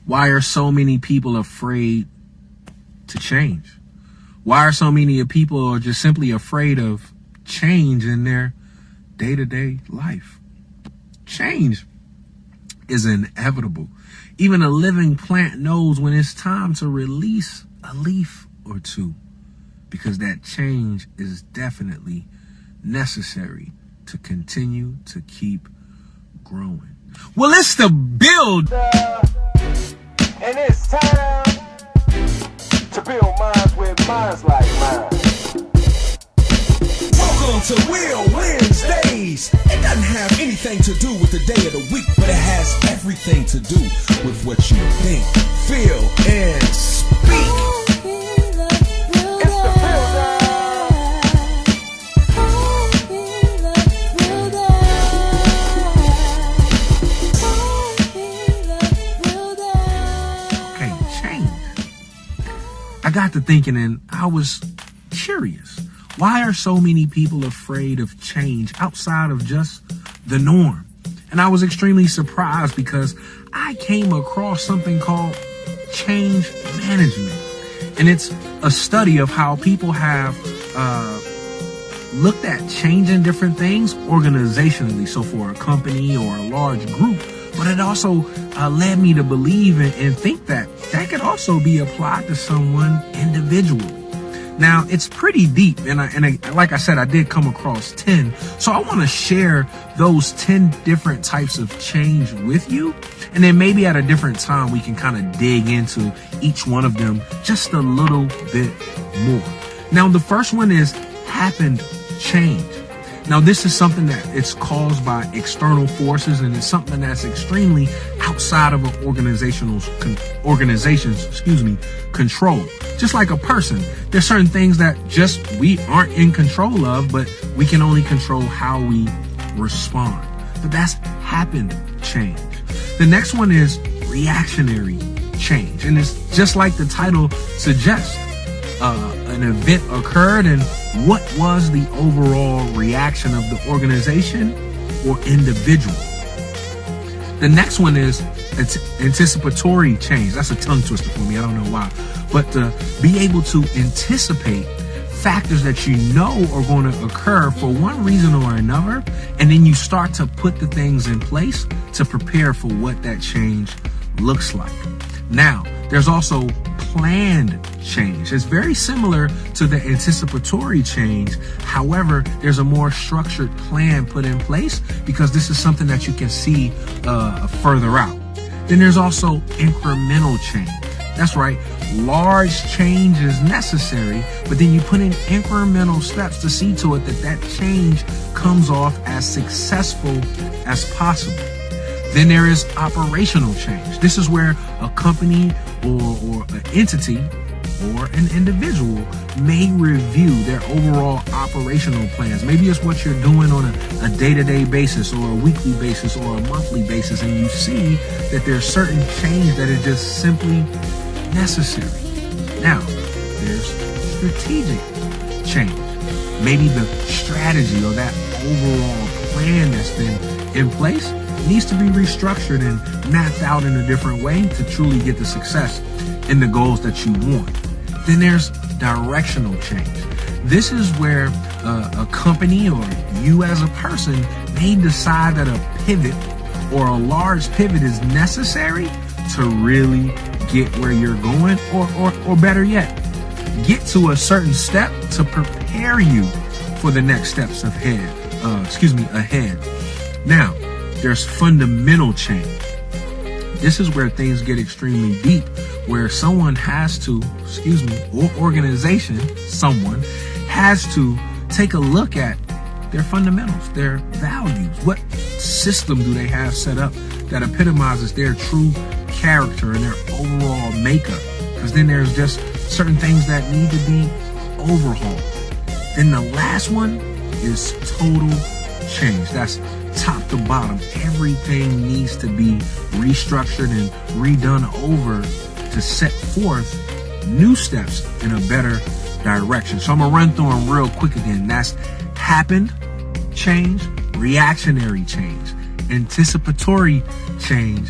Why are so many people afraid to change? Why are so many people just simply afraid of change in their day-to-day life? Change is inevitable. Even a living plant knows when it's time to release a leaf or two, because that change is definitely necessary to continue to keep growing. Well, it's the build. And it's time to build minds with minds like mine. Welcome to W.I.L.L Wednesdays. It doesn't have anything to do with the day of the week, but it has everything to do with what you think, feel, and speak. It's the builder. Okay, change. I got to thinking and I was curious. Why are so many people afraid of change outside of just the norm? And I was extremely surprised because I came across something called change management. And it's a study of how people have looked at changing different things organizationally. So for a company or a large group, but it also led me to believe and think that could also be applied to someone individually. Now, it's pretty deep, and like I said, I did come across 10. So I want to share those 10 different types of change with you, and then maybe at a different time we can kind of dig into each one of them just a little bit more. Now, the first one is happened change. Now, this is something that it's caused by external forces, and it's something that's extremely outside of an organization's control. Just like a person, there's certain things that just we aren't in control of, but we can only control how we respond. But that's happened change. The next one is reactionary change, and it's just like the title suggests. An event occurred, and what was the overall reaction of the organization or individual? The next one is anticipatory change. That's a tongue twister for me. I don't know why. But to be able to anticipate factors that you know are going to occur for one reason or another, and then you start to put the things in place to prepare for what that change looks like. Now, there's also planned change. It's very similar to the anticipatory change. However, there's a more structured plan put in place because this is something that you can see further out. Then there's also incremental change. That's right. Large change is necessary, but then you put in incremental steps to see to it that change comes off as successful as possible. Then there is operational change. This is where a company or an entity or an individual may review their overall operational plans. Maybe it's what you're doing on a day-to-day basis or a weekly basis or a monthly basis, and you see that there's certain change that is just simply necessary. Now, there's strategic change. Maybe the strategy or that overall plan that's been in place needs to be restructured and mapped out in a different way to truly get the success in the goals that you want. Then there's directional change. This is where a company or you as a person may decide that a pivot or a large pivot is necessary to really get where you're going, or better yet, get to a certain step to prepare you for the next steps ahead. Now, there's fundamental change. This is where things get extremely deep, where someone has to, or organization, someone has to take a look at their fundamentals, their values. What system do they have set up that epitomizes their true character and their overall makeup? Because then there's just certain things that need to be overhauled. Then the last one is total change. That's top to bottom. Everything needs to be restructured and redone over to set forth new steps in a better direction. So I'm gonna run through them real quick again. That's happened change, reactionary change, anticipatory change,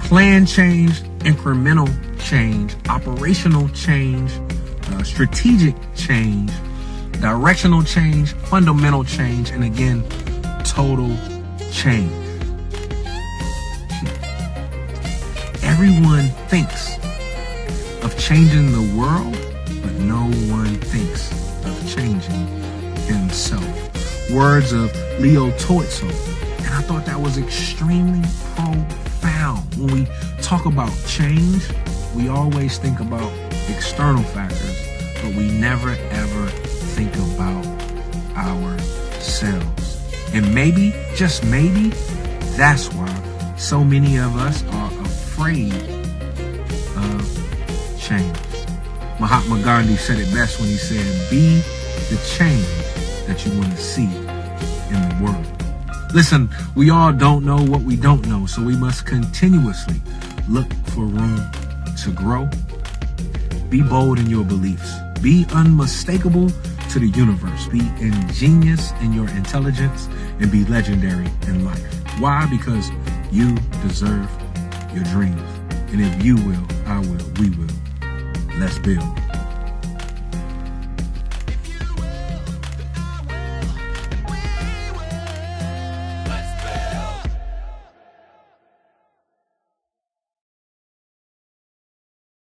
Plan change, incremental change, operational change, strategic change, directional change, fundamental change, and again, total change. Everyone thinks of changing the world, but no one thinks of changing himself. Words of Leo Tolstoy, and I thought that was extremely profound. When we talk about change, we always think about external factors, but we never ever think about ourselves. And maybe, just maybe, that's why so many of us are afraid of change. Mahatma Gandhi said it best when he said, be the change that you want to see in the world. Listen, we all don't know what we don't know, so we must continuously look for room to grow. Be bold in your beliefs. Be unmistakable to the universe. Be ingenious in your intelligence and be legendary in life. Why? Because you deserve your dreams. And if you will, I will, we will. Let's build.